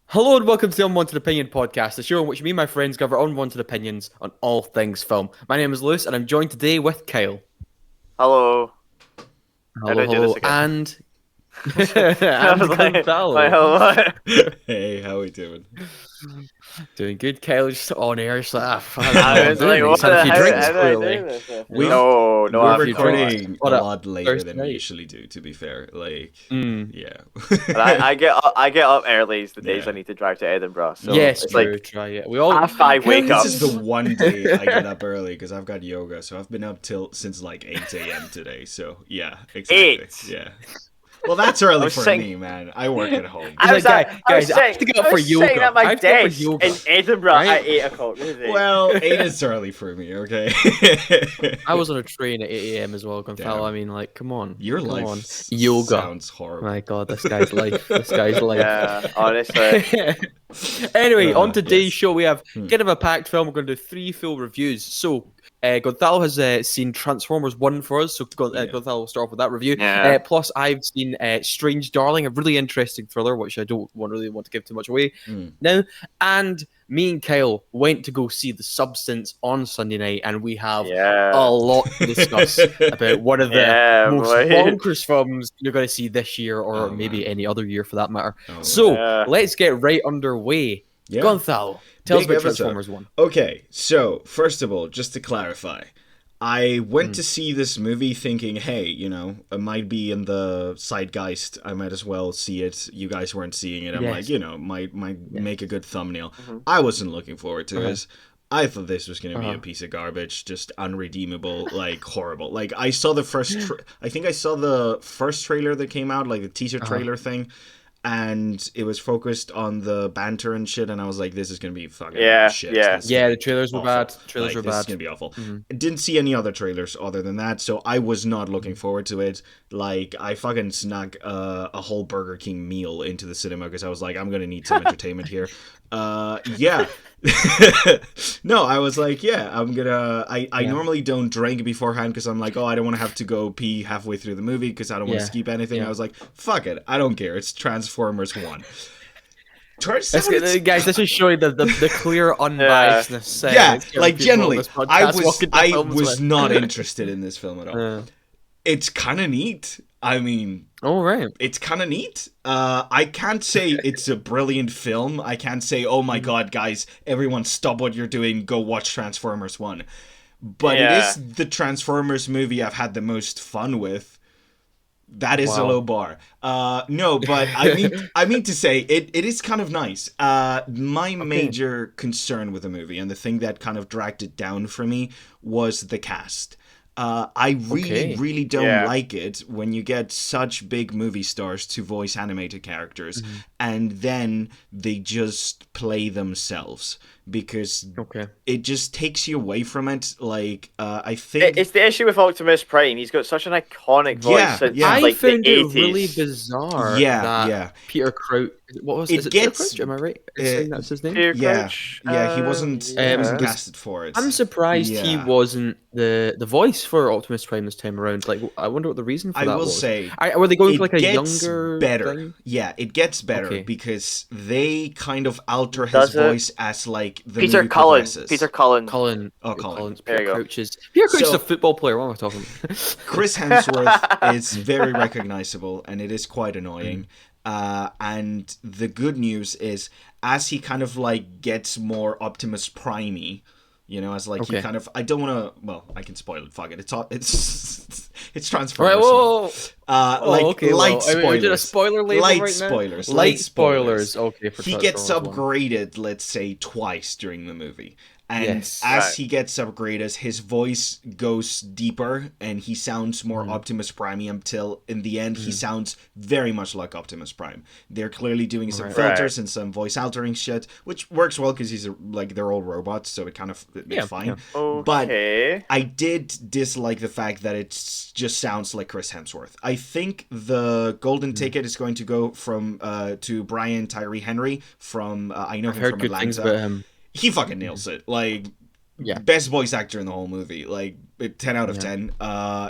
Hello and welcome to the Unwanted Opinion podcast, the show in which me and my friends cover unwanted opinions on all things film. My name is Lewis and I'm joined today with Kyle. Hello. How do Hello, I do this hello, again? and I and was like, Gonzalo. hello. Hey, how we doing? Doing good. Kyle just on air, just like, I don't know I what I'm was doing. like, He's what had a the few how drinks, do I do clearly. this? You know? No, We're I haven't. Recording What a up, lot later Thursday than we night? usually do, to be fair. Mm. Yeah. But I get up early the days Yeah. I need to drive to Edinburgh. So Yes, it's true. like Try it. We all. half five Kyle, wake This up. is the one day I get up early because I've got yoga, so I've been up since like 8 a.m. today. So yeah, exactly. 8? Yeah. Well, that's early was for saying- me, man. I work at home. He's like, I was guys, I have to get up for sitting yoga. at my I have to get up for desk yoga, in Edinburgh right? at 8 o'clock. Well, 8 is early for me, okay? I was on a train at 8 a.m. as well, Gonzalo. Damn. I mean, like, come on. Your come life on. Yoga. sounds horrible. My God, this guy's life. This guy's life. Yeah, honestly. Anyway, on today's Yes. show, we have Hmm. kind of a packed film. We're going to do 3 full reviews. So, Gonzalo has seen Transformers 1 for us, so Yeah. Gonzalo will start off with that review. Yeah. Plus, I've seen Strange Darling, a really interesting thriller, which I don't really want to give too much away Hmm. now. And me and Kyle went to go see The Substance on Sunday night, and we have Yeah. a lot to discuss about one of the Yeah, most boy. bonkers films you're going to see this year, or Oh, maybe man. any other year for that matter. Oh, So Yeah. let's get right underway. Yeah. Gonzalo, tell us Big about episode. Transformers 1. Okay, so first of all, just to clarify, I went to see this movie thinking, hey, it might be in the zeitgeist. I might as well see it. You guys weren't seeing it. I'm Yes. like, might make a good thumbnail. Mhm. I wasn't looking forward to Uh-huh. it. I thought this was going to be Uh-huh. a piece of garbage, just unredeemable, like horrible. Like I saw the first, I think I saw the first trailer that came out, like the teaser Uh-huh. trailer thing. And it was focused on the banter and shit, and I was like, "This is gonna be fucking Yeah, shit." yeah. This is Yeah, gonna the be trailers were awful. bad. Trailers were This is bad. gonna be awful. Mhm. I didn't see any other trailers other than that, so I was not looking forward to it. Like, I fucking snuck a whole Burger King meal into the cinema because I was like, I'm gonna need some entertainment here. Yeah. No, I was like, yeah, I Yeah. normally don't drink beforehand because I'm like, oh, I don't want to have to go pee halfway through the movie because I don't want Yeah. to skip anything. Yeah. I was like, fuck it, I don't care. It's Transformers 1. Turns Let's out it's- guys, this is showing the clear unbiasedness. yeah, it's giving like people on generally, this I podcast walking to I films was with. not interested in this film at all. Uh, It's kind of neat. I mean, all right. it's kind of neat. I can't say it's a brilliant film. I can't say, oh my god, guys, everyone stop what you're doing, go watch Transformers 1. But Yeah. it is the Transformers movie I've had the most fun with. That is a Wow. low bar. No, but I mean to say it is kind of nice. My major concern with the movie and the thing that kind of dragged it down for me was the cast. I Okay. really don't Yeah. like it when you get such big movie stars to voice animated characters and then they just play themselves because Okay. it just takes you away from it. Like, I think... It's the issue with Optimus Prime. He's got such an iconic voice Yeah, since yeah. I like the found it 80s. really bizarre. Yeah, that yeah. Peter Crouch. What was It is it? gets- Peter Crouch? Am I right? in saying that's his name. Peter Yeah, Crouch? yeah, he wasn't yeah. wasn't was- casted for it. I'm surprised he Yeah. wasn't the voice for Optimus Prime this time around. Like, I wonder what the reason for I that will was. say, Were they going it for like a gets younger better. thing? Yeah, it gets better Okay. because they kind of alter his Does it? voice as like the Peter movie Cullen. progresses. Peter Cullen. Colin. Oh, Colin. There Peter you go. Crouch is a So- football player. What am I talking about? Chris Hemsworth is very recognizable and it is quite annoying. And the good news is, as he kind of like gets more Optimus Prime-y, as like he Okay. kind of... I don't want to... Well, I can spoil it. Fuck it. It's All Transformers. right, whoa. Like okay, light well, spoilers. we did a spoiler label light right now? spoilers. Light spoilers. Okay, for He gets Transformers 1. upgraded, let's say, twice during the movie. And Yes. as Right. he gets upgraded, his voice goes deeper and he sounds Hmm. more Optimus Prime until in the end he sounds very much like Optimus Prime. They're clearly doing some Right. filters and some voice altering shit, which works well because they're all robots, so it kind of it's Yeah, fine. yeah. But Okay. I did dislike the fact that it just sounds like Chris Hemsworth. I think the golden Hmm. ticket is going to go from to Brian Tyree Henry from I know I've him heard from good things Atlanta. about him. He fucking nails it. Like, Yeah. best voice actor in the whole movie. Like, 10 out of Yeah. 10.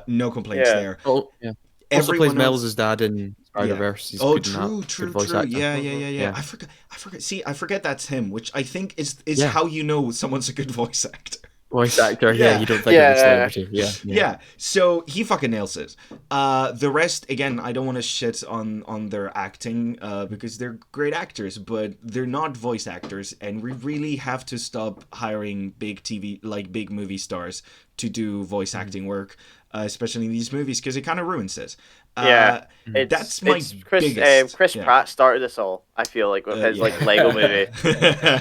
No complaints Yeah. there. Oh, yeah. Also plays Everyone else. Miles' dad in Yeah. Spider-Verse. He's Oh, good in that. true, Good true, voice true. actor. Yeah, yeah, yeah, yeah. Yeah. I forgot. I forgot. See, I forget that's him, which I think is Yeah. how you know someone's a good voice actor. Voice actor. Yeah, Yeah. you don't think of the Yeah. celebrity. Yeah. Yeah, so he fucking nails it. The rest, again, I don't want to shit on their acting because they're great actors, but they're not voice actors, and we really have to stop hiring big TV, like big movie stars, to do voice acting work, especially in these movies, because it kind of ruins it. Yeah. That's my It's biggest. Chris Yeah. Pratt started this all. I feel like with his Yeah. like Lego movie.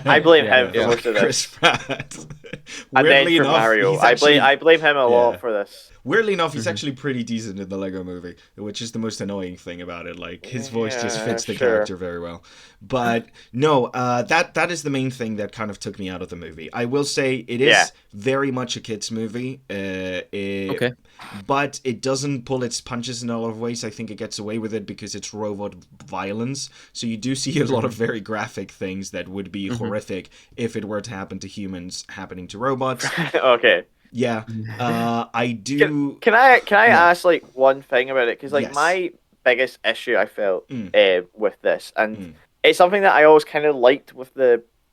I blame Yeah, him for yeah. most of Chris this, Pratt. and then Weirdly for enough, Mario, he's actually I blame him a lot yeah. for this. Weirdly enough, he's actually pretty decent in the Lego movie, which is the most annoying thing about it. Like his voice just Yeah, fits the sure. character very well. But no, that is the main thing that kind of took me out of the movie. I will say it is Yeah. very much a kids movie. Okay. But it doesn't pull its punches in a lot of ways. I think it gets away with it because it's robot violence. So you do see a lot of very graphic things that would be horrific if it were to happen to humans happening to robots. Okay. Yeah, I do. Can I Yeah. ask like one thing about it? Because like Yes. my biggest issue I felt Mm. with this, and it's something that I always kind of liked with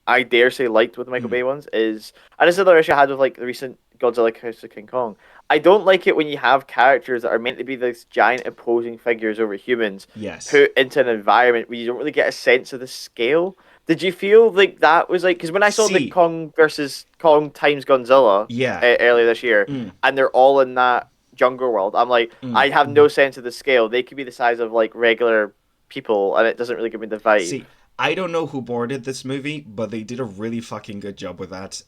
I dare say liked with the Michael Mm. Bay ones is, and this is another issue I had with like the recent Godzilla House of King Kong. I don't like it when you have characters that are meant to be these giant opposing figures over humans Yes. put into an environment where you don't really get a sense of the scale. Did you feel like that was like, because when I saw the See. Kong versus Kong times Godzilla Yeah. earlier this year, Mm. and they're all in that jungle world, I'm like, I have no sense of the scale. They could be the size of like regular people, and it doesn't really give me the vibe. See, I don't know who boarded this movie, but they did a really fucking good job with that.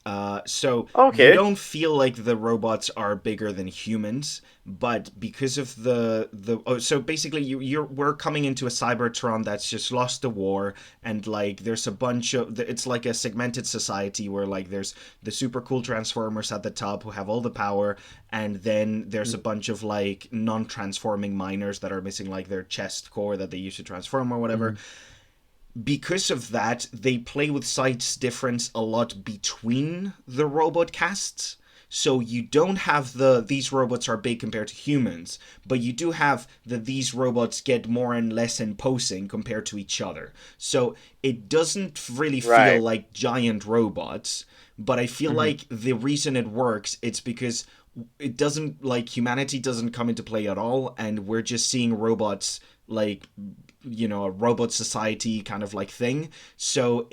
So Okay. you don't feel like the robots are bigger than humans, but because of so basically we're coming into a Cybertron that's just lost the war, and like there's a bunch of it's like a segmented society where like there's the super cool Transformers at the top who have all the power, and then there's a bunch of like non-transforming miners that are missing like their chest core that they used to transform or whatever. Because of that, they play with size difference a lot between the robot casts. So you don't have these robots are big compared to humans, but you do have these robots get more and less imposing compared to each other. So it doesn't really feel Right. like giant robots, but I feel like the reason it works, it's because it doesn't, like, humanity doesn't come into play at all, and we're just seeing robots, like, you know, a robot society kind of like thing. So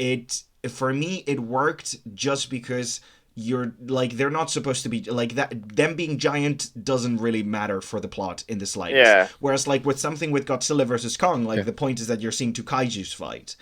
for me, it worked just because you're like, they're not supposed to be like that. Them being giant doesn't really matter for the plot in the slightest. Yeah. Whereas like with something with Godzilla versus Kong, like the point is that you're seeing two kaijus fight.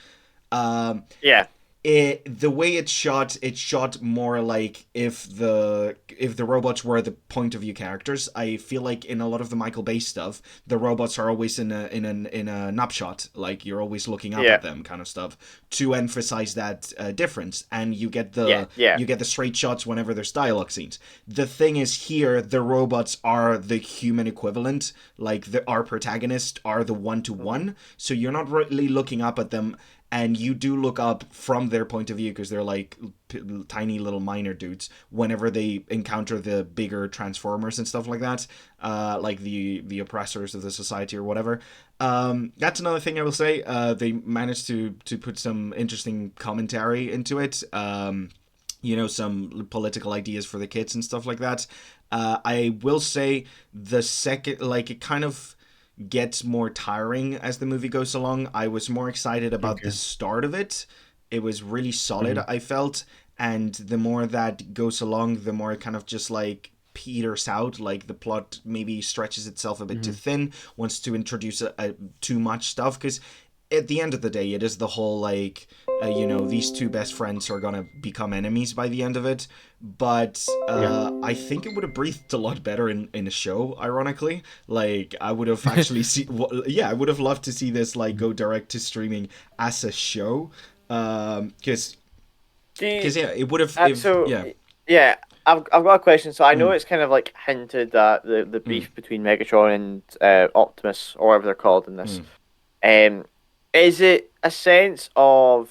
Yeah. The way it's shot more like if the robots were the point of view characters. I feel like in a lot of the Michael Bay stuff, the robots are always in a nap shot, like you're always looking up at them, kind of stuff, to emphasize that difference, and you get the you get the straight shots whenever there's dialogue scenes. The thing is, here the robots are the human equivalent, like our protagonist are the one-to-one, so you're not really looking up at them. And you do look up from their point of view because they're like tiny little miner dudes whenever they encounter the bigger Transformers and stuff like that, like the oppressors of the society or whatever. That's another thing I will say. They managed to put some interesting commentary into it. You know, some political ideas for the kids and stuff like that. I will say the second, like, it kind of gets more tiring as the movie goes along. I was more excited about the start of it. It was really solid, I felt, and the more that goes along, the more it kind of just like peters out. Like the plot maybe stretches itself a bit too thin, wants to introduce too much stuff, because at the end of the day, it is the whole like, you know, these two best friends are gonna become enemies by the end of it. But I think it would have breathed a lot better in a show. Ironically, like I would have actually I would have loved to see this like go direct to streaming as a show. Because it would have. I've got a question. So I know it's kind of like hinted that the beef between Megatron and Optimus, or whatever they're called in this. Is it a sense of,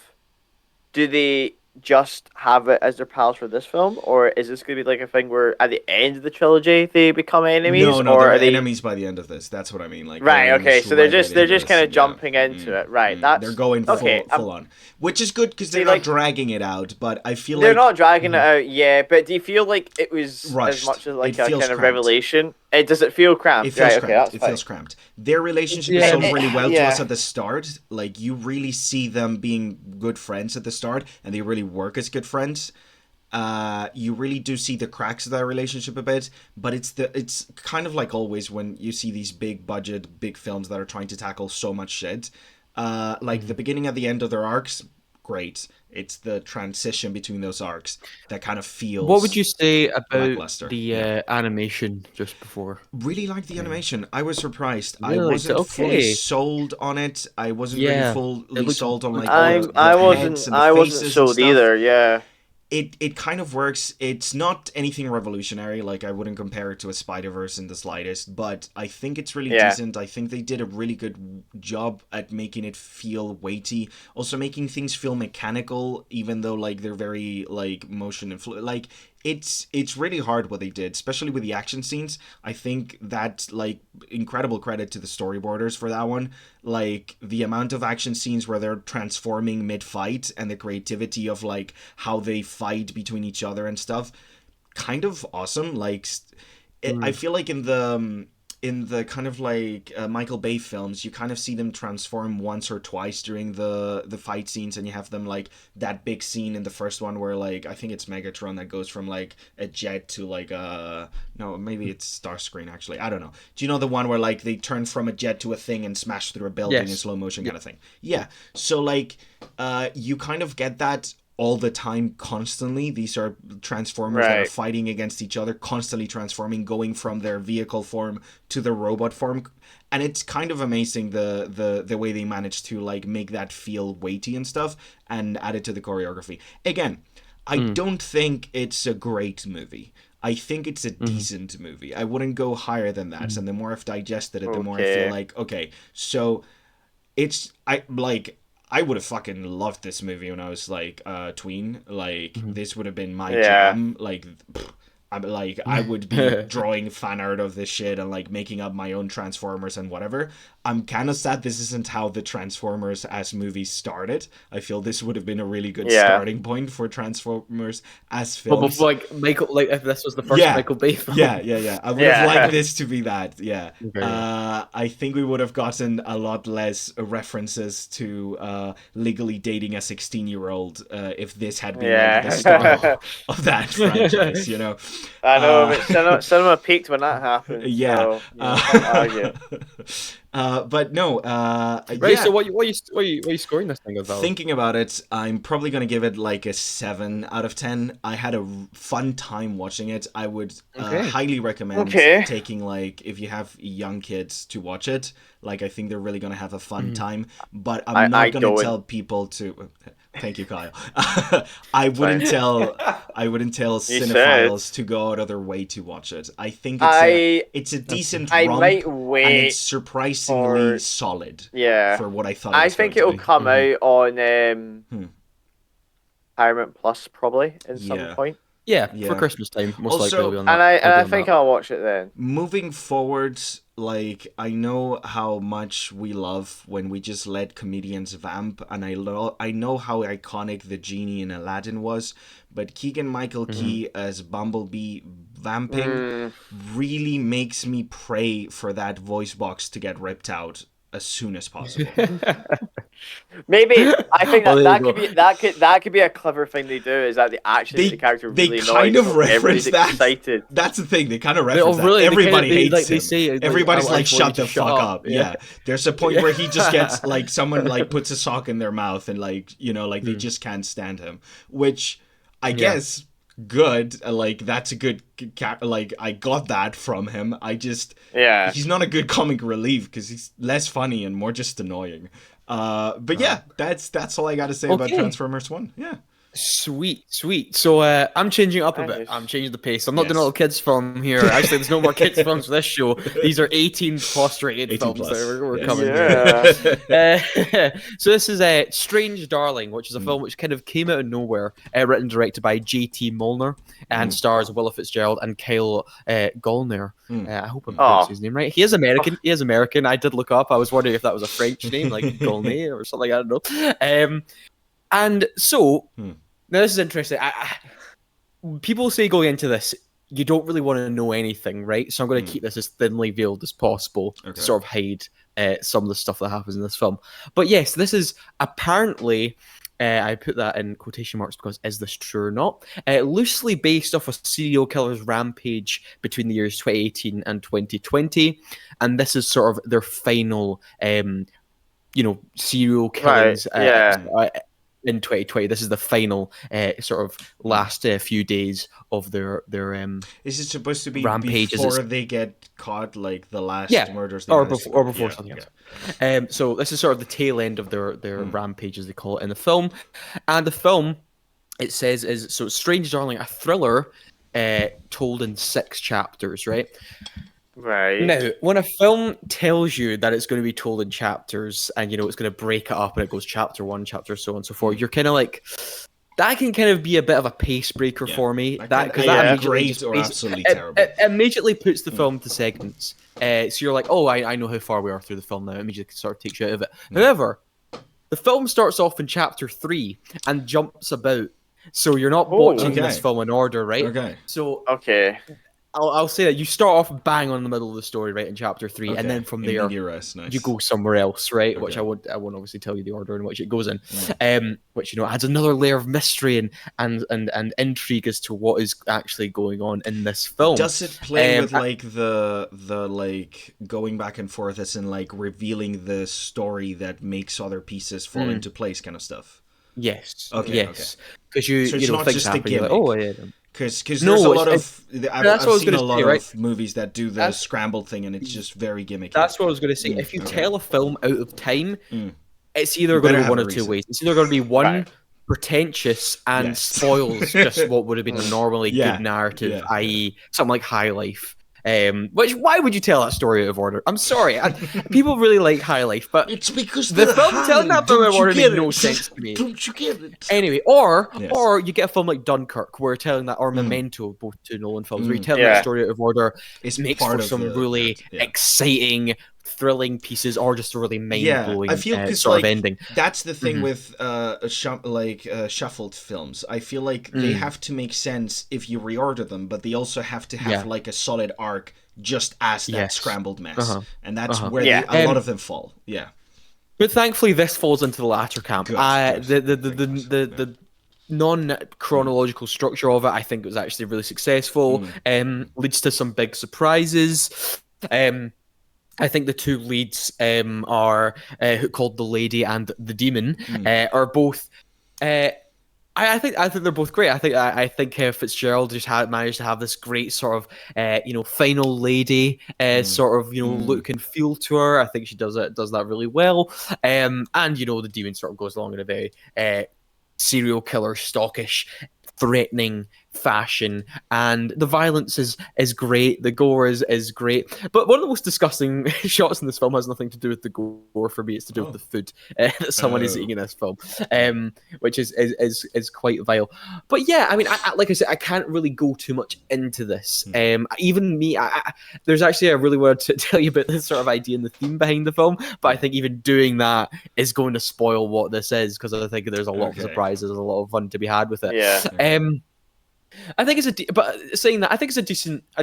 do they just have it as their pals for this film, or is this going to be like a thing where at the end of the trilogy they become enemies, No, or they're are they? enemies by the end of this. That's what I mean. Like they're Right. Okay. enemies So they're right by just the end they're of just this. kind of Yeah. jumping into it. Right. That's They're going okay. full on, which is good because they're See, not like, dragging it out. But I feel they're like not dragging it out, yeah. But do you feel like it was as rushed. much as It like a feels kind of cramped. revelation? Does it feel It cramped? feels Right. Okay. cramped. That's It fine. feels cramped. Their relationship is Yeah. sold really well to us Yeah. at the start. Like you really see them being good friends at the start, and they really work as good friends. You really do see the cracks of that relationship a bit, but it's kind of like always when you see these big budget, big films that are trying to tackle so much shit. Like the beginning and the end of their arcs, great. It's the transition between those arcs that kind of feels What would you say about lackluster. the animation just before? Really liked the animation. I was surprised. I Really liked it. wasn't fully Okay. sold on it. I wasn't really Yeah, it fully looked sold on like good. I the heads wasn't and the I wasn't faces and sold stuff. either. Yeah. It kind of works. It's not anything revolutionary. Like I wouldn't compare it to a Spider-Verse in the slightest, but I think it's really Yeah. decent. I think they did a really good job at making it feel weighty, also making things feel mechanical, even though like they're very like motion and fluid. Like it's really hard what they did, especially with the action scenes. I think that like incredible credit to the storyboarders for that one. Like the amount of action scenes where they're transforming mid-fight and the creativity of like how they fight between each other and stuff, kind of awesome. Like I feel like in the kind of like Michael Bay films, you kind of see them transform once or twice during the fight scenes, and you have them like that big scene in the first one where like I think it's Megatron that goes from like a jet to like no, maybe it's Starscream actually, I don't know. Do you know the one where like they turn from a jet to a thing and smash through a building in Yes. slow motion kind of thing? Yeah. So like you kind of get that all the time, constantly. These are transformers that are Right. fighting against each other, constantly transforming, going from their vehicle form to the robot form, and it's kind of amazing the way they manage to like make that feel weighty and stuff and add it to the choreography. Again, I don't think it's a great movie. I think it's a decent movie. I wouldn't go higher than that. And the more I've digested it, the more I feel Okay. like, okay, so I would have fucking loved this movie when I was like tween. Like this would have been my Yeah. jam. Like I would be drawing fan art of this shit and like making up my own Transformers and whatever. I'm kind of sad this isn't how the Transformers as movies started. I feel this would have been a really good Yeah. starting point for Transformers as But films. before, like Michael, like if this was the first Yeah. Michael Bay film. Yeah. I would have Yeah. liked this to be that. Yeah. Okay. I think we would have gotten a lot less references to legally dating a 16-year-old if this had been like the Yeah. start of that franchise, you know? I know, Uh, but cinema peaked when that happened. Yeah. So, can't argue. But no, Right. yeah. So what are you scoring this thing, Gonzalo? Thinking about it, I'm probably gonna give it like a 7 out of 10. I had a fun time watching it. I would Okay. highly recommend Okay. taking like if you have young kids to watch it. Like I think they're really gonna have a fun time. But I'm not I gonna don't. tell people to. Thank you, Kyle. I wouldn't tell You cinephiles to go out of their way to watch it. I think it's a decent I romp, might and wait. it's surprisingly for- solid Yeah. for what I thought. It I was think going it'll to be. come out on Paramount Plus probably at Yeah. some point. Yeah, Yeah. for Christmas time, most Also- likely. It'll be on And that. I It'll be on think that. I'll watch it then. Moving forward, like I know how much we love when we just let comedians vamp, and I know how iconic the genie in Aladdin was, but Keegan-Michael Key as Bumblebee vamping really makes me pray for that voice box to get ripped out as soon as possible. Maybe I think Oh, that there you could be that could be a clever thing they do, is that they actually make the character they really kind annoying, of so reference everybody's that. excited. That's the thing. They kind of Oh, reference really? that. They kinda- Everybody they, hates like, they him. say, like, Everybody's I like, want you shut to the shut fuck up. up. Yeah. There's a point where he just gets like someone like puts a sock in their mouth and like like they just can't stand him, which I guess good. Like that's a good like I got that from him. I just Yeah. he's not a good comic relief because he's less funny and more just annoying. But yeah, that's all I got to say about Okay. Transformers 1. Yeah. Sweet. So I'm changing it up a bit. Nice. I'm changing the pace. I'm not doing a Yes. little kids film here. Actually, there's no more kids films for this show. These are 18 plus rated 18 films plus. that we're Yes. coming Yeah. here. So this is Strange Darling, which is a film which kind of came out of nowhere, written and directed by J.T. Molnar, and stars Willa Fitzgerald and Kyle Gallner. I hope I'm pronouncing his name right. He is American. He is American. I did look up. I was wondering if that was a French name, like Gallner or something. I don't know. And so. Now, this is interesting. People say going into this, you don't really want to know anything, right? So I'm going to keep this as thinly veiled as possible to sort of hide some of the stuff that happens in this film. But yes, this is apparently, I put that in quotation marks because is this true or not? Loosely based off a serial killer's rampage between the years 2018 and 2020. And this is sort of their final, serial killings. In 2020, this is the final sort of last few days of their Is it supposed to be rampages before they get caught, like the last murders? Or before something else. So this is sort of the tail end of their rampage, as they call it in the film. And the film, it says, is so Strange Darling, a thriller told in 6 chapters, right? Right. Now, when a film tells you that it's going to be told in chapters and, it's going to break it up and it goes chapter 1, chapter so on and so forth, you're kind of like, that can kind of be a bit of a pace breaker for me. That immediately absolutely terrible. It immediately puts the film to segments. So you're like, oh, I know how far we are through the film now. It immediately sort of takes you out of it. However, the film starts off in chapter 3 and jumps about. So you're not watching this film in order, right? Okay. So Okay. I'll say that you start off bang on the middle of the story, right, in chapter 3, and then from there you go somewhere else, right? Which I won't obviously tell you the order in which it goes in, which adds another layer of mystery and intrigue as to what is actually going on in this film. Does it play with like the like going back and forth as in like revealing the story that makes other pieces fall into place kind of stuff? Yes. Okay. Yes. Because So it's not things just a happen. You're like, gimmick. oh yeah. Because there's a lot of I've seen a lot right? of movies that do the scrambled thing and it's just very gimmicky. That's what I was going to say. If you tell a film out of time, it's either going to be one of 2 ways. It's either going to be one pretentious and spoils just what would have been a normally good narrative, i.e. something like High Life. Why would you tell that story out of order? I'm sorry, people really like High Life, but it's because the film telling that film out of order made no sense to me. Don't you get it? Anyway, or you get a film like Dunkirk, where telling that, or Memento, both 2 Nolan films, where you tell that story out of order, it makes for some really exciting, thrilling pieces, or just a really mind-blowing I feel sort of ending. That's the thing with shuffled films. I feel like they have to make sense if you reorder them, but they also have to have like a solid arc just as that scrambled mess. And that's where a lot of them fall. Yeah. But thankfully this falls into the latter camp. Good. The non-chronological structure of it, I think, was actually really successful. Leads to some big surprises. I think the 2 leads are called the Lady and the Demon are both. I think they're both great. I think Fitzgerald just managed to have this great sort of final lady sort of look and feel to her. I think she does that really well. And the demon sort of goes along in a very serial killer, stalkish, threatening fashion, and the violence is great, the gore is great, but one of the most disgusting shots in this film has nothing to do with the gore for me. It's to do with the food that someone is eating in this film, which is quite vile. But yeah, I mean, like I said, I can't really go too much into this. Even me, there's actually, I really wanted to tell you about this sort of idea and the theme behind the film, but I think even doing that is going to spoil what this is, because I think there's a lot of surprises, there's a lot of fun to be had with it. I think it's a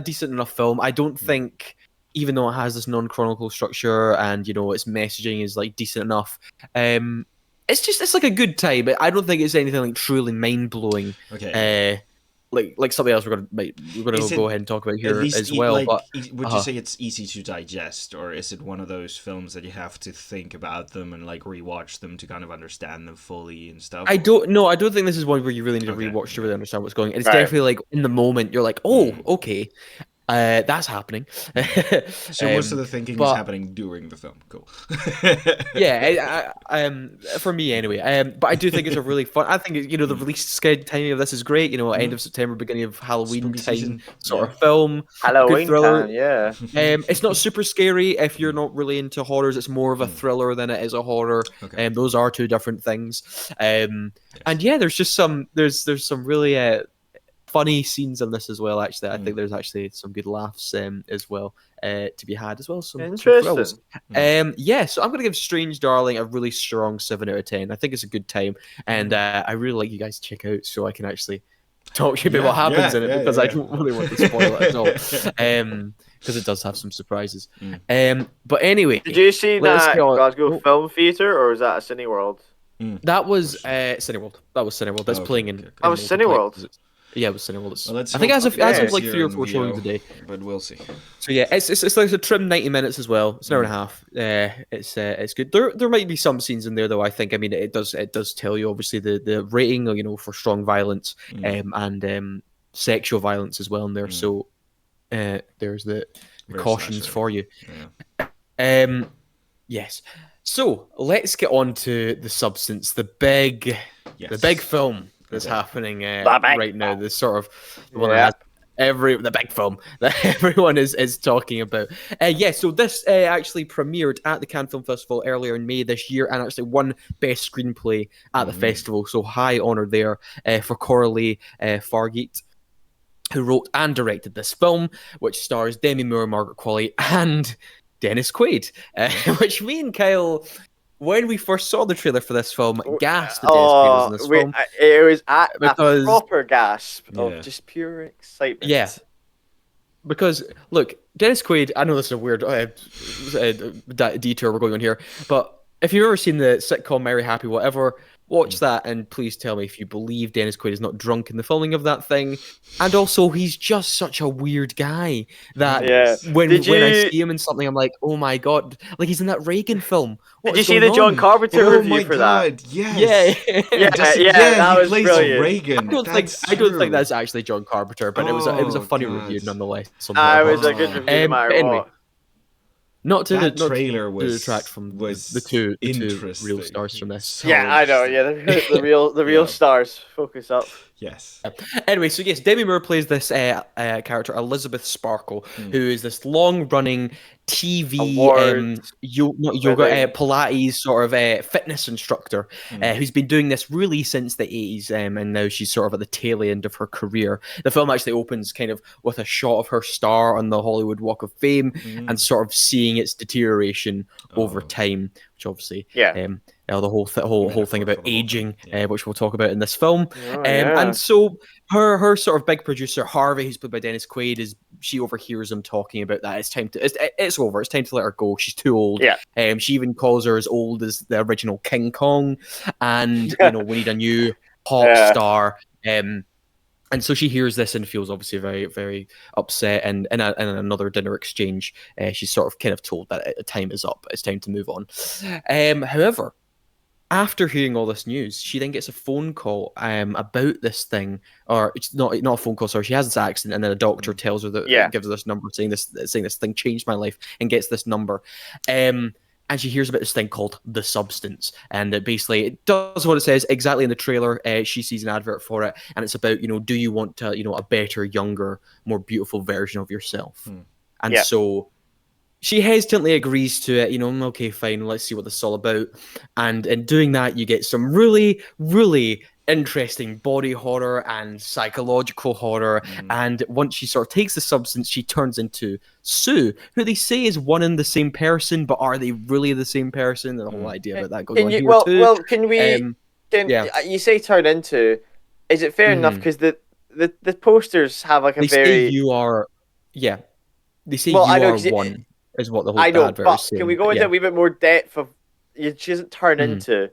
decent enough film. I don't think, even though it has this non-chronicle structure and its messaging is like decent enough, it's like a good time. I don't think it's anything like truly mind-blowing. Like something else we're gonna go ahead and talk about here as well. Like, but would you say it's easy to digest, or is it one of those films that you have to think about them and like rewatch them to kind of understand them fully and stuff? I don't think this is one where you really need to rewatch to really understand what's going on. It's definitely like in the moment you're like, oh, okay. That's happening. So most of the thinking is but happening during the film. Cool. yeah, for me anyway. But I do think it's a really fun. I think the release timing of this is great. End of September, beginning of Halloween Spooky time season, sort yeah. of film. A good Halloween thriller. time, yeah. It's not super scary if you're not really into horrors. It's more of a thriller than it is a horror. Okay. Those are two different things. And Yes. yeah, there's just some really funny scenes in this as well. Actually, I think there's actually some good laughs as well to be had as well. Some thrills. Yeah, so I'm gonna give Strange Darling a really strong 7 out of 10. I think it's a good time, and I really like you guys to check out so I can actually talk to you about what happens in it because I don't really want to spoil it at all. Because it does have some surprises. But anyway, Did you see let's that get on- Glasgow Film Theatre, or was that a Cineworld? That was Cineworld. That was Cineworld. That's Okay, playing in. okay, okay. That was Cineworld. Yeah, it was Cineworld. Well, let's I think hope as of it's like here 3 or on 4 showings a VO, day. but we'll see. So yeah, it's like a trim 90 minutes as well. It's an hour and a half. It's good. There might be some scenes in there though. I think. I mean, it does tell you obviously the rating, for strong violence, and sexual violence as well in there. So there's the Very cautions slasher. for you. Yeah. Yes. So let's get on to the substance, the big film that's happening right now. The sort of the one that has the big film that everyone is talking about. So this actually premiered at the Cannes Film Festival earlier in May this year, and actually won Best Screenplay at the festival. So high honor there for Coralie Fargeet, who wrote and directed this film, which stars Demi Moore, Margaret Qualley, and Dennis Quaid, which me and Kyle, when we first saw the trailer for this film, gasped that Dennis Quaid was in this film. It was a Because- proper gasp of just pure excitement. Yeah. Because, look, Dennis Quaid, I know this is a weird detour we're going on here, but if you've ever seen the sitcom Merry Happy Whatever, watch that and please tell me if you believe Dennis Quaid is not drunk in the filming of that thing. And also, he's just such a weird guy that when I see him in something, I'm like, oh my god, like he's in that Reagan film. Did you see the John Carpenter review for that? Yes. Yeah, that was brilliant. Reagan. I don't think that's actually John Carpenter, but it was a funny review nonetheless. It was a good review no matter what. Not to trailer was detract from the two real stars from this. So I know. Yeah, the real stars. Focus up. Yes. Anyway, so yes, Demi Moore plays this character, Elizabeth Sparkle, who is this long-running TV yoga, Pilates sort of fitness instructor who's been doing this really since the 80s, and now she's sort of at the tail end of her career. The film actually opens kind of with a shot of her star on the Hollywood Walk of Fame and sort of seeing its deterioration over time, which obviously the whole thing about aging, which we'll talk about in this film. And so her sort of big producer Harvey, who's played by Dennis Quaid, she overhears him talking about that. It's over. It's time to let her go. She's too old. She even calls her as old as the original King Kong, and we need a new pop star. And so she hears this and feels obviously very, very upset. And in another dinner exchange, she's sort of kind of told that time is up. It's time to move on. However, after hearing all this news, she then gets a phone call about this thing, or it's not a phone call. Sorry, she has this accident, and then a doctor tells her that gives her this number, saying this thing changed my life, and gets this number. And she hears about this thing called The Substance, and it does what it says exactly in the trailer. She sees an advert for it, and it's about do you want to a better, younger, more beautiful version of yourself? And so she hesitantly agrees to it. Okay, fine, let's see what this is all about. And in doing that, you get some really, really interesting body horror and psychological horror. And once she sort of takes the substance, she turns into Sue, who they say is one and the same person, but are they really the same person? And the whole idea about that goes on here too. Well, can we? You say turn into? Is it fair enough? Because the posters have like a they very. Say you are, yeah. They say you are one. Is what the whole advert is saying. Can we go into a wee bit more depth of? She doesn't turn into.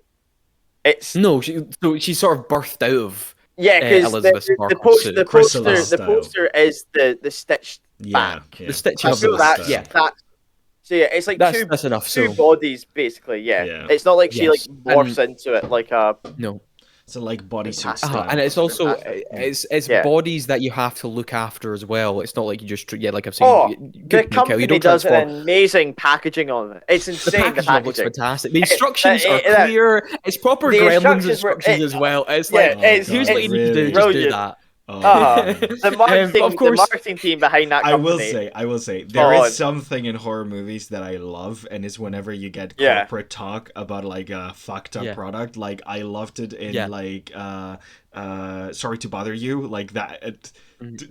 It's no. She's sort of birthed out of. Because Elizabeth the poster is the stitched back. The stitching of the back. back. So it's like that's enough. Two bodies basically. It's not like she like morphs into it like a. No. So like bodysuit Fantastic. style. And it's also Fantastic. it's Yeah. bodies that you have to look after as well. It's not like you just like I've Oh, seen. the Good, Mikhail, company you don't does transform. an amazing packaging on it. It's The insane. The packaging looks packaging. fantastic. The instructions are that- clear. It's proper the Gremlins instructions were- instructions as well. It's Yeah, like, it's here's what you need to do. really? Just do brilliant. that. Oh, The But marketing, of course, the marketing team behind that I company. will say, there is God. something in horror movies that I love, and it's whenever you get Yeah. corporate talk about like a fucked up Yeah. product. Like I loved it in Yeah. like Sorry to Bother You, like that.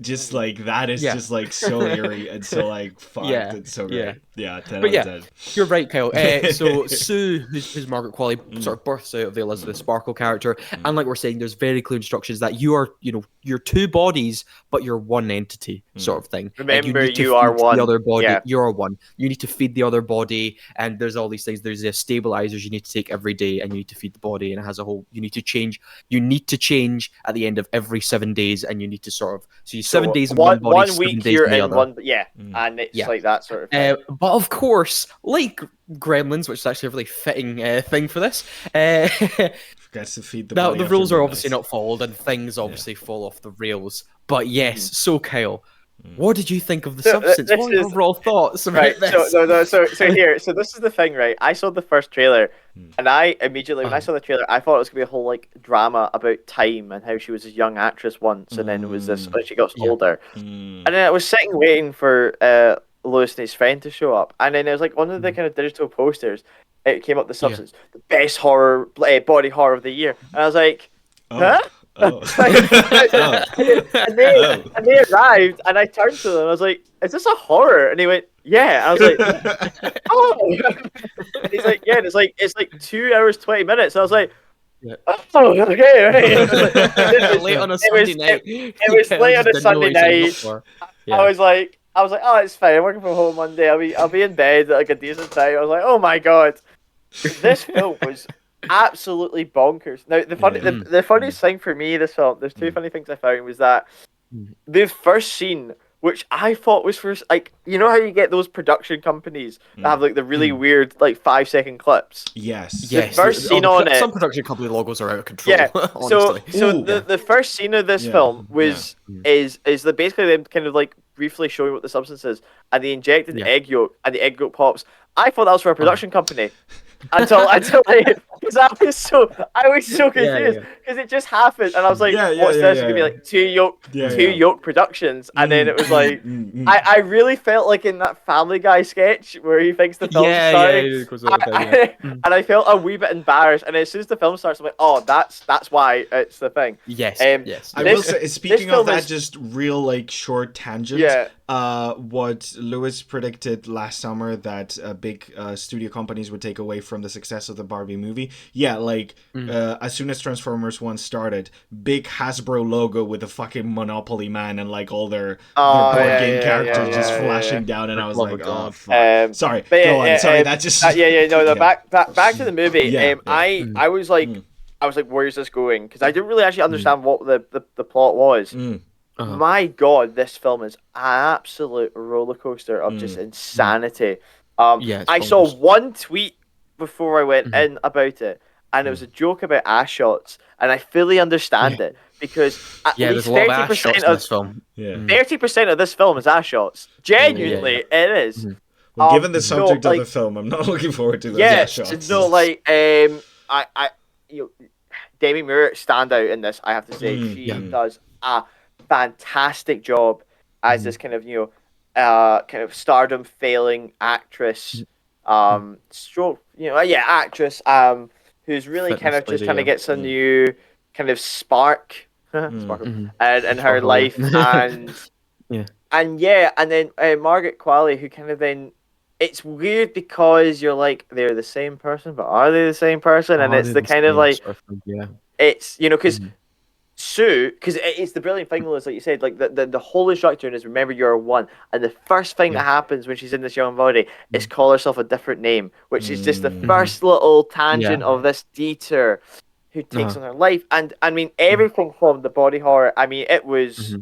Just Mm. like that is Yeah. just like so eerie and so like fucked Yeah, and so yeah. great. Yeah, 10 But out yeah, of 10. you're right, Kyle. So Sue, who's Margaret Qualley, sort of births out of the Elizabeth Sparkle character, and like we're saying, there's very clear instructions that you are, you're two bodies, but you're one entity, sort of thing. Remember, need to you are feed one. The other body, Yeah. you're one. You need to feed the other body, and there's all these things. There's stabilizers you need to take every day, and you need to feed the body, and it has a whole. You need to change. You need to change at the end of every 7 days, and you need to sort of. So you 7 days in one body, 1 7 week days you're in the in other. one. Yeah, and it's Yeah. like that sort of thing. But of course, like Gremlins, which is actually a really fitting thing for this, Forgets to feed the now body the after rules are midnight. obviously not followed and things obviously fall off the rails. But yes, so Kyle, what did you think of the So, substance? this What are your is- overall thoughts about Right. this? So here. So this is the thing, right? I saw the first trailer, and I immediately, when I saw the trailer, I thought it was gonna be a whole like drama about time and how she was a young actress once, and then it was this when she got Yeah. older, and then I was sitting waiting for Lois and his friend to show up, and then there was like one of the kind of digital posters. It came up the substance, the best horror body horror of the year, and I was like, huh? Oh. And they arrived, and I turned to them. I was like, "Is this a horror?" And he went, "Yeah." I was like, "Oh." And he's like, "Yeah." And it's like 2 hours 20 minutes. I was like, Yeah. "Oh, okay." Right. It was- Late on a it was- Sunday night. it was late on a Sunday night. I was like, "Oh, it's fine. I'm working from home Monday. I'll be in bed at like a decent time." I was like, "Oh my god, this film was." Absolutely bonkers. Now the funniest thing for me this film, there's two funny things I found was that the first scene, which I thought was for like how you get those production companies that have like the really weird like 5-second clips. Yes. The first scene on it. Some production company logos are out of control. Yeah. Honestly. So the first scene of this film was is basically them kind of like briefly showing what the substance is, and they injected egg yolk, and the egg yolk pops. I thought that was for a production company. Until because I was so confused because it just happened, and I was like, "What's this?" It's gonna be like two yolk productions, and then it was like, I really felt like in that Family Guy sketch where he thinks the film starting, and I felt a wee bit embarrassed, and as soon as the film starts, I'm like, "Oh, that's why it's the thing." Yes. I will say, speaking of that, just real like short tangent. Yeah. What Lewis predicted last summer that big studio companies would take away from the success of the Barbie movie. Yeah, like as soon as Transformers 1 started, big Hasbro logo with a fucking Monopoly Man and like all their board game characters just flashing down, and I was like, oh fuck. Sorry, go on. Sorry, that just back to the movie. I was like, where's this going? Because I didn't really actually understand what the plot was. My God, this film is an absolute roller coaster of just insanity. I saw one tweet before I went in about it, and it was a joke about ass shots, and I fully understand it because at least 30% of this film. 30% of this film is ass shots. Genuinely, it is. Well, given the subject of the film, I'm not looking forward to those ass shots. No, like Demi Moore stand out in this. I have to say, she does a fantastic job as this kind of stardom failing actress, actress, who's really kind of just trying to get some new kind of spark, in her life, and then Margaret Qualley, who kind of then. It's weird because you're like, they're the same person, but are they the same person? And it's the kind of like, it's, because Sue, because it's the brilliant thing, is like you said, like the whole instruction is remember you're one. And the first thing that happens when she's in this young body is call herself a different name, which is just the first little tangent of this detour who takes on her life. And I mean, everything from the body horror, I mean, it was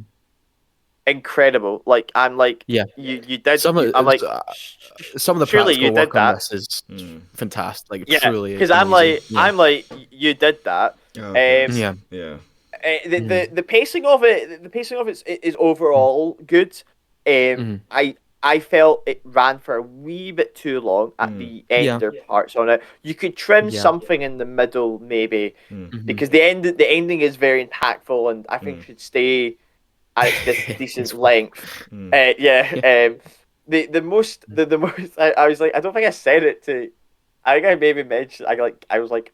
incredible. Like, I'm like, you did. I'm like, some of the surely practical you did work on that. this is fantastic. Like, Yeah, truly, because I'm like, you did that. The pacing of it is overall good. I felt it ran for a wee bit too long at the end. There parts on it. You could trim something in the middle, maybe, because the ending is very impactful, and I think should stay at this decent length. The most I was like, I don't think I said it to. I think I maybe mentioned. I was like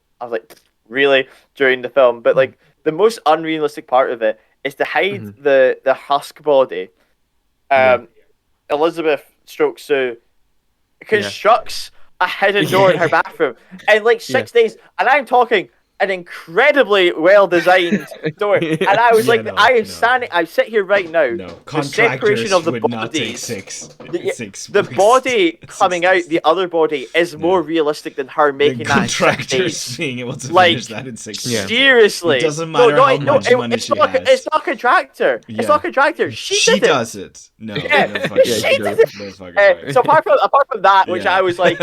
really during the film, but like the most unrealistic part of it is to hide the husk body. Elizabeth Stroke Sue constructs a hidden door in her bathroom in like 6 days, and I'm talking an incredibly well designed door. And I was I sit here right now. No, the separation of the would bodies, not take six the body coming out, the other body is more realistic than her making that in 6 days. Being able to finish that in 6 days. Seriously, it doesn't matter how much money she has. It's not a contractor. It's not a contractor. She does it. No, she did it. So apart from that, which I was like,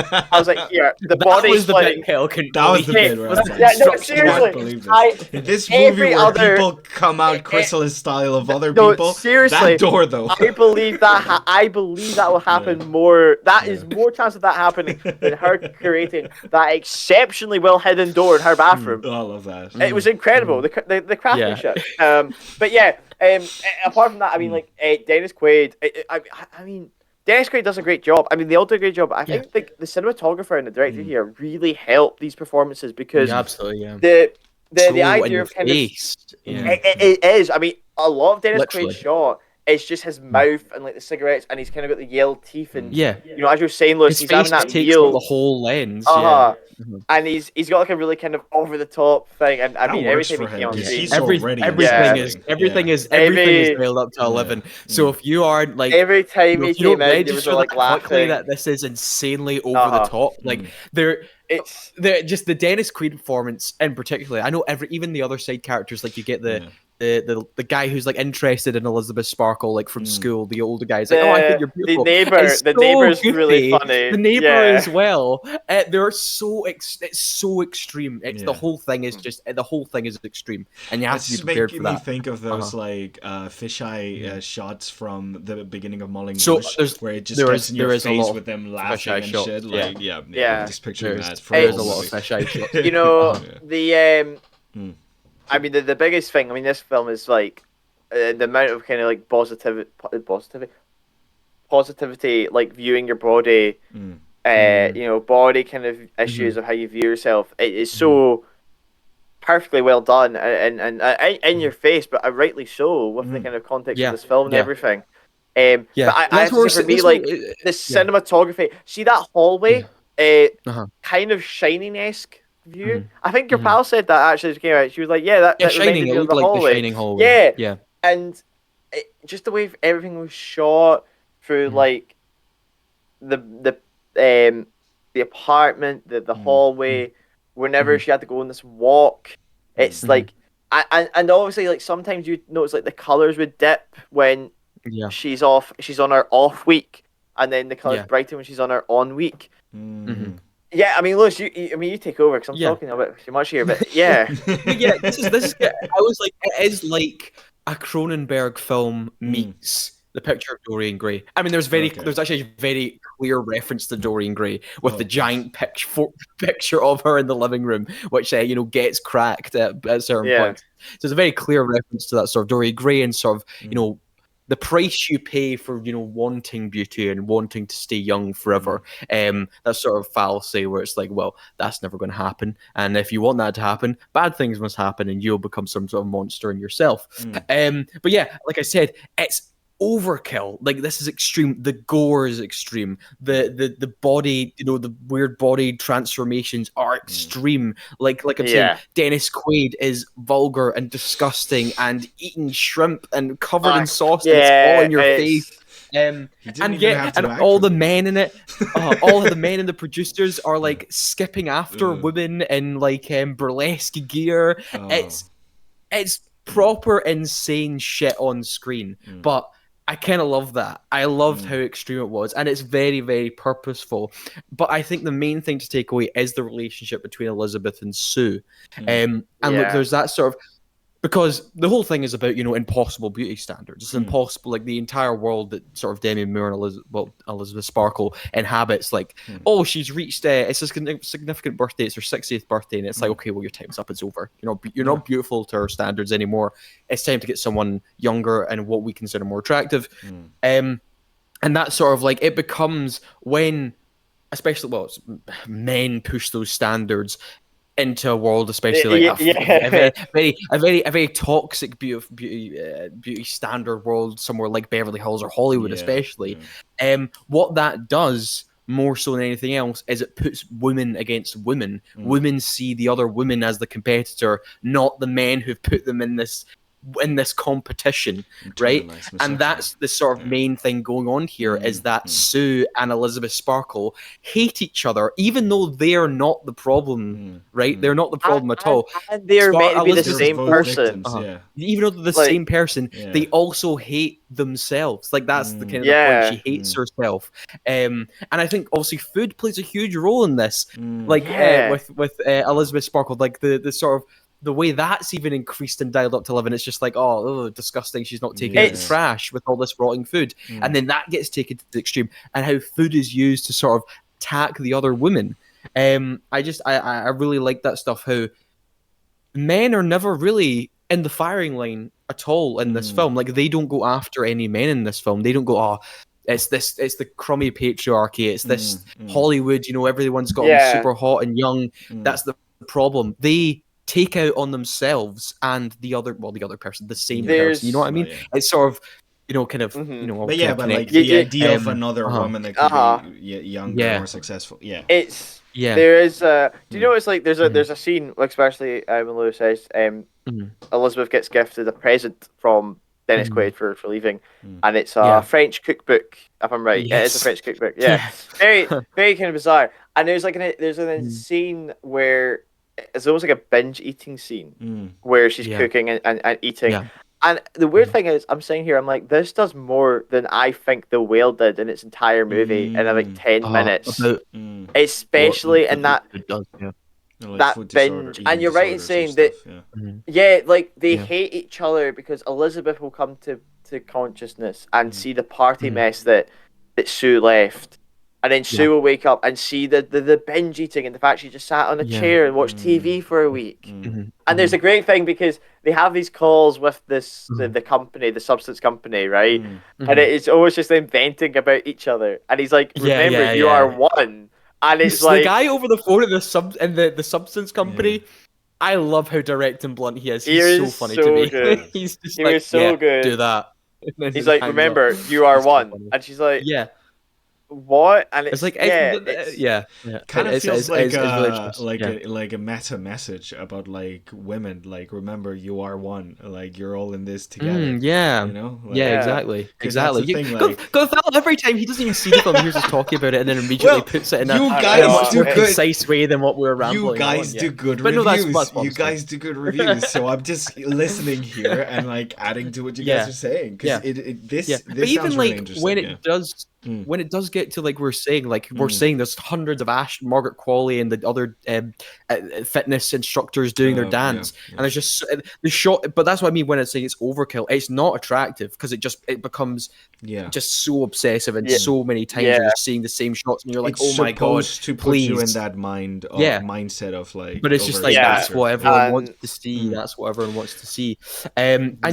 here, the body was the bit Hell can. That was the bit where I was like, seriously. This movie where people come out Chrysalis style of other people. Seriously, that door though. I believe that will happen more. That is more chance of that happening than her creating that exceptionally well hidden door in her bathroom. Oh, I love that. It was incredible. The craftsmanship. But apart from that, I mean, like Dennis Quaid. I mean, Dennis Quaid does a great job. I mean, they all do a great job. I think the cinematographer and the director here really help these performances because the idea of kind of it is. I mean, a lot of Dennis Quaid's shot is just his mouth and like the cigarettes, and he's kind of got the yellow teeth and you know, as you're saying, Lewis, he's having that meal. The whole lens. And he's got like a really kind of over the top thing, and I mean every time he came on screen, everything is nailed up to 11. So if you are like every time he came out, they were like laughing that this is insanely over the top. Like it's just the Dennis Quaid performance in particular. I know even the other side characters, like you get the guy who's like interested in Elizabeth Sparkle, like from school, the older guy's like, oh, I think you're beautiful. The neighbor's really funny. The neighbor as well. They're so it's so extreme. It's the whole thing is extreme, and you have to be prepared for that. Making me think of those like fisheye shots from the beginning of Mulling Bush, where it just gets in your face with them laughing and shit. Like, just picturing that. There's a lot of fisheye shots. You know, I mean, the biggest thing. I mean, this film is like the amount of kind of like positivity, like viewing your body, you know, body kind of issues of how you view yourself. It is so perfectly well done and in your face, but rightly so with the kind of context of this film and everything. But I have to say, for me, like the cinematography. See that hallway, kind of Shining-esque view. I think your pal said that actually came out. She was like, that Shining. It looked like the Shining hallway. Yeah. And just the way everything was shot through like the apartment, the hallway. Whenever she had to go on this walk, it's like, and obviously like sometimes you notice like the colors would dip when she's on her off week, and then the colors brighten when she's on her on week. Yeah, I mean, Lewis, you take over because I'm talking a bit too much here, but this is. I was like, it is like a Cronenberg film meets The Picture of Dorian Gray. I mean, there's actually a very clear reference to Dorian Gray with the giant picture of her in the living room, which gets cracked at certain points. So there's a very clear reference to that sort of Dorian Gray and sort of the price you pay for wanting beauty and wanting to stay young forever. That sort of fallacy where it's like, well, that's never going to happen, and if you want that to happen, bad things must happen and you'll become some sort of monster in yourself. But yeah, like I said, it's overkill. Like, this is extreme. The gore is extreme. The body, the weird body transformations are extreme. Like I'm saying, Dennis Quaid is vulgar and disgusting and eating shrimp and covered in sauce and it's all in your face. And all the men in it, all of the men and the producers are like skipping after women in like burlesque gear. It's proper insane shit on screen, but I kind of love that. I loved how extreme it was, and it's very, very purposeful. But I think the main thing to take away is the relationship between Elizabeth and Sue. And look, there's that sort of, because the whole thing is about, impossible beauty standards. It's impossible, like the entire world that sort of Demi Moore and Elizabeth Sparkle inhabits. Like, oh, she's reached it's a significant birthday. It's her 60th birthday, and it's like, okay, well, your time's up. It's over. You're not beautiful to her standards anymore. It's time to get someone younger and what we consider more attractive. And that sort of like, it becomes when, especially men push those standards into a world, especially like a very toxic beauty standard world, somewhere like Beverly Hills or Hollywood, especially. What that does more so than anything else is it puts women against women. Women see the other women as the competitor, not the men who've put them in this competition, right? And that's the sort of main thing going on here, is that Sue and Elizabeth Sparkle hate each other, even though they're not the problem, right? They're not the problem at all. And they're meant to be the same person. Even though they're the same person, they also hate themselves. Like, that's the kind of the point. She hates herself. And I think obviously food plays a huge role in this. Like with Elizabeth Sparkle, like the sort of the way that's even increased and dialed up to 11, it's just like, oh, disgusting. She's not taking out the trash with all this rotting food. And then that gets taken to the extreme, and how food is used to sort of attack the other women. I really like that stuff, how men are never really in the firing line at all in this film. Like, they don't go after any men in this film. They don't go, oh, it's the crummy patriarchy. It's this Hollywood, everyone's got them super hot and young. That's the problem. They take out on themselves and the other person, the same person. You know what I mean? It's sort of, kind of, but like the idea of another woman that could be younger, more successful. There is do you know, it's like there's a scene, like, especially when Lewis says Elizabeth gets gifted a present from Dennis Quaid for leaving, and it's a French cookbook, if I'm right. It is a French cookbook. Very very kind of bizarre. And there's a scene where it's almost like a binge eating scene where she's cooking and eating. And the weird thing is, I'm saying here, I'm like, this does more than I think The Whale did in its entire movie in like 10 minutes. Especially in that binge. And you're right in saying that, like, they hate each other because Elizabeth will come to consciousness and see the party mess that Sue left. And then Sue will wake up and see the binge eating and the fact she just sat on a chair and watched TV for a week. And there's a great thing because they have these calls with the company, the substance company, right? And it's always just them venting about each other. And he's like, remember, you are one. And it's like, the guy over the phone at the substance company. I love how direct and blunt he is. He's so funny to me. Good. He's just he was so good. Do that. He's like, remember, you are one. So and she's like, what? And it's like, kind of feels like a meta message about like women. Like, remember, you are one. Like, you're all in this together. Exactly. Gonzalo, every time he doesn't even see the film, he hears us talking about it and then immediately puts it in a much more concise way than what we were rambling. You guys do good reviews. You guys do good reviews. So I'm just listening here and like adding to what you guys are saying. Because this but even like really when it does. When it does get to, like we're saying there's hundreds of Margaret Qualley and the other fitness instructors doing their dance, and there's just the shot. But that's what I mean when it's saying it's overkill. It's not attractive because it becomes just so obsessive, and so many times you're just seeing the same shots, and you're like, it's oh my god, to put you in that mindset of like. But it's just like that's what everyone wants to see. That's what everyone wants to see. And I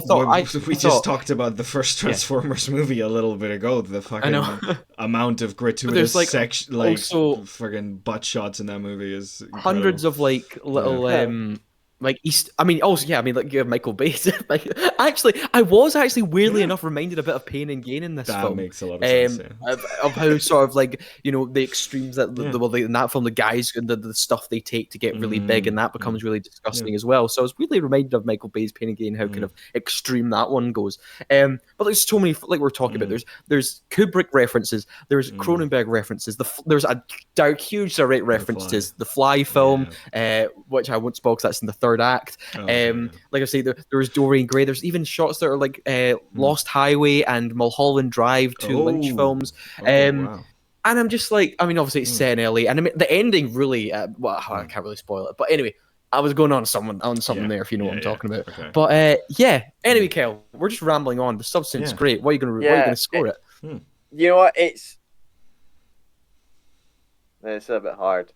thought we just talked about the first Transformers movie a little bit ago, the fucking amount of gratuitous sex, like fucking butt shots in that movie is incredible. Hundreds of like little like East. I mean, also like you have Michael Bay. Like, I was weirdly enough reminded a bit of Pain and Gain in this film. That makes a lot of sense. Of how sort of like the extremes that in that film, the guys and the stuff they take to get really big, and that becomes really disgusting as well. So I was really reminded of Michael Bay's Pain and Gain, how kind of extreme that one goes. But there's so many, like we're talking about. There's Kubrick references. There's Cronenberg references. There's a huge direct reference to the Fly film, which I won't spoil because that's in the third third act. Like I say, there was Dorian Gray. There's even shots that are like Lost Highway and Mulholland Drive, two Lynch films. Wow. And I'm just like, I mean, obviously it's set in LA, and I mean, the ending really, well, I can't really spoil it, but anyway, I was going on something there, if you know what I'm talking about. Okay. But anyway, Kel, we're just rambling on. The substance is great. What are you gonna score it? You know what? It's a bit hard.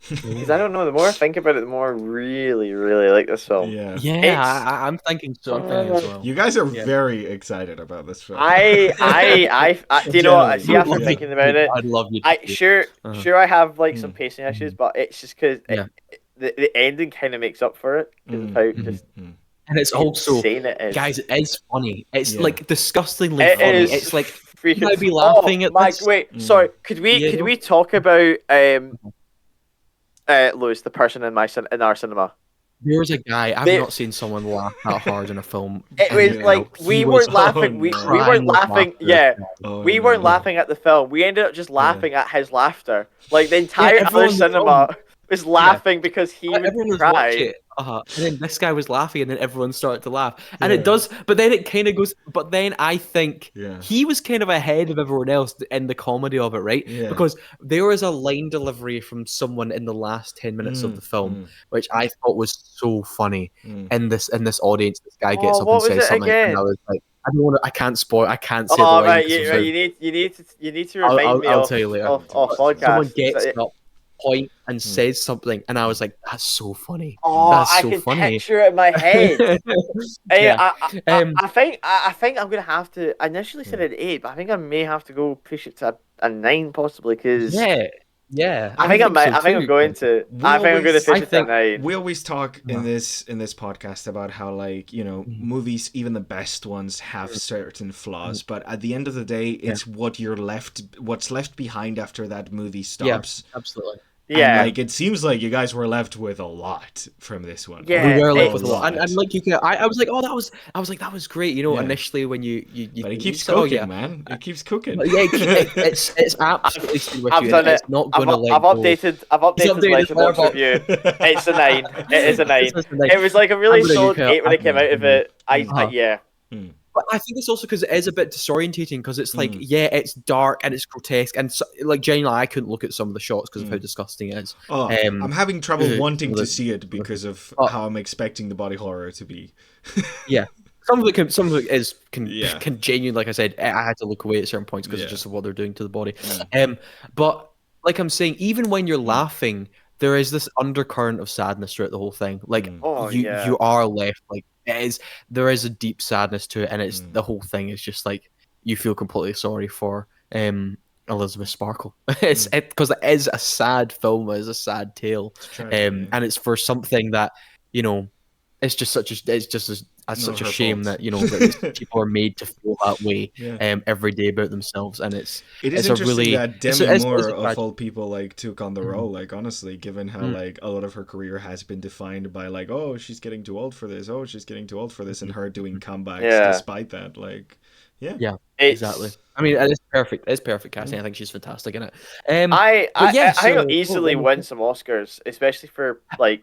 Because I don't know. The more I think about it, the more I really, really like this film. I'm thinking so. As well. You guys are very excited about this film. Do you know what? See, after thinking about it, I'd love you. Sure, I have like some pacing issues, but it's just because the ending kind of makes up for it because of how just. And it's also, guys, it is funny. It's like disgustingly funny. It's like freaking. I'd be laughing at this. Wait, sorry. Could we talk about Lewis, the person in our cinema? There was a guy. I've not seen someone laugh that hard in a film. It was like we weren't laughing. We weren't laughing. We weren't laughing at the film. We ended up just laughing at his laughter. Like the entire other cinema was laughing because he would cry. And then this guy was laughing, and then everyone started to laugh. And it does, but then it kind of goes. But then I think he was kind of ahead of everyone else in the comedy of it, right? Because there was a line delivery from someone in the last 10 minutes of the film, which I thought was so funny. In this audience, this guy gets up and says something, and I was like, I can't spoil. I can't say the line. Right, you need to remind me. I'll tell you later. Podcast. Someone gets up, point, and says something, and I was like, "That's so funny." Oh, that's so I can funny. picture it in my head. I think I'm gonna have to. I initially said an 8, but I think I may have to go push it to a 9, possibly, because I think I'm going to push it to a 9. We always talk in this podcast about how, like, you know, movies, even the best ones, have certain flaws, but at the end of the day, it's what's left behind after that movie stops. Yeah, absolutely. Yeah, and, like, it seems like you guys were left with a lot from this one. Yeah, we were left with a lot, and like you can, I was like, that was great. You know, initially when you but it keeps cooking, man. It keeps cooking. It's absolutely still with you. It's not gonna I've updated the Letterboxd review. It's a 9. It is a 9. It was like a really solid 8 when it came out of it. But I think it's also because it is a bit disorientating, because it's like, it's dark and it's grotesque, and so, like, genuinely, I couldn't look at some of the shots because of how disgusting it is. I'm having trouble wanting to see it because of how I'm expecting the body horror to be. Some of it can genuinely, like I said, I had to look away at certain points because of just what they're doing to the body. But like I'm saying, even when you're laughing, there is this undercurrent of sadness throughout the whole thing. Like you are left like. There is a deep sadness to it, and it's the whole thing is just like you feel completely sorry for Elizabeth Sparkle. It's because it is a sad film, it is a sad tale, and it's for something that, you know, it's just such a shame that, you know, that people are made to feel that way every day about themselves, and it is interesting that Demi Moore of all people like took on the role. Like, honestly, given how like a lot of her career has been defined by like, oh, she's getting too old for this, and her doing comebacks despite that, like, exactly. I mean, it's perfect. It's perfect casting. I think she's fantastic in it. I think it'll easily win some Oscars, especially for like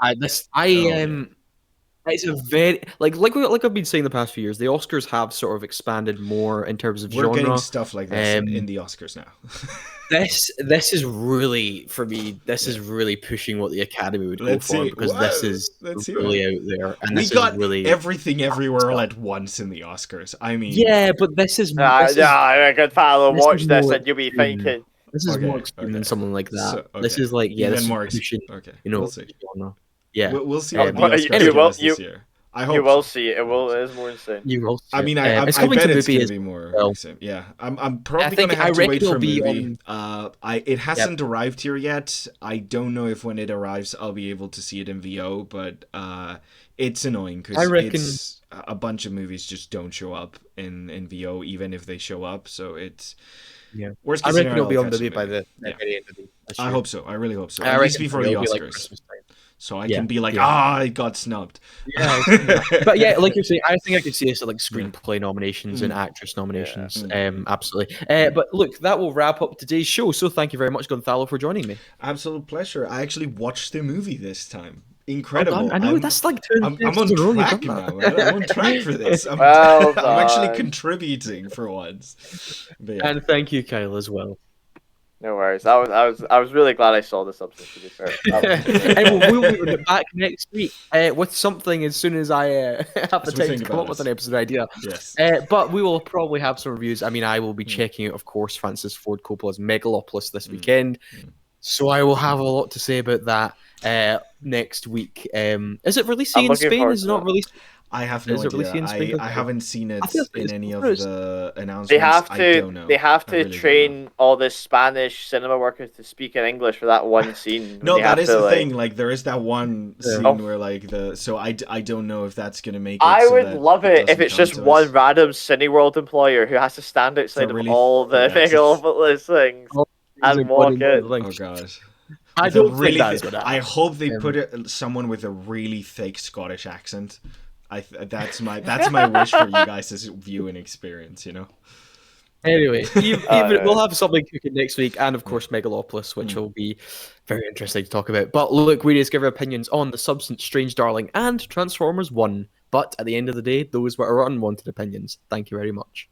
It's a very like I've been saying the past few years. The Oscars have sort of expanded more in terms of genre. We're getting stuff like this in the Oscars now. This is really, for me, this is really pushing what the Academy would go for, because this is really out there, and we got really everything everywhere all at once in the Oscars. I mean, but this is good fellow. Watch this and you'll be thinking. This is more extreme than something like that. This is like this is more pushing. You know, we'll see. Genre. Yeah, we'll see. This year. I hope you will see it. It is more insane. You will see. I mean, I bet it's gonna be more insane. Yeah, I'm probably gonna have to wait for a movie. It hasn't arrived here yet. I don't know if when it arrives I'll be able to see it in VO, but it's annoying because it's a bunch of movies just don't show up in VO, even if they show up. So it's worst case I reckon it'll be on the by the end of the year. I hope so. I really hope so. At least before the Oscars. So I can be like, I got snubbed. Yeah, but yeah, like you're saying, I think I could see us at like screenplay nominations and actress nominations. Absolutely. But look, that will wrap up today's show. So thank you very much, Gonzalo, for joining me. Absolute pleasure. I actually watched the movie this time. incredible. I know, that's like 2 I'm on track now, man. I'm on track for this. I'm actually contributing for once. Yeah. And thank you, Kyle, as well. No worries. I was really glad I saw the substance, to be fair. And we'll be back next week with something as soon as I have the time to come up with an episode idea. Yes. But we will probably have some reviews. I mean, I will be checking out, of course, Francis Ford Coppola's Megalopolis this weekend. So I will have a lot to say about that next week. Is it releasing in Spain? Is it not released? I have no idea. I haven't seen it in any of the announcements. They have to train all the Spanish cinema workers to speak in English for that one scene. No, that is the thing. Like, there is that one scene where, like, so I don't know if that's gonna make it. I would love it if it's just one random Cineworld employer who has to stand outside of all the Megalopolis things and walk in. Oh gosh. I don't think that's what I hope they put someone with a really thick Scottish accent. That's my wish for you guys' viewing experience, you know. Anyway, even we'll have something cooking next week, and of course Megalopolis, which will be very interesting to talk about. But look, we just give our opinions on The Substance, Strange Darling, and Transformers 1. But at the end of the day, those were our unwanted opinions. Thank you very much.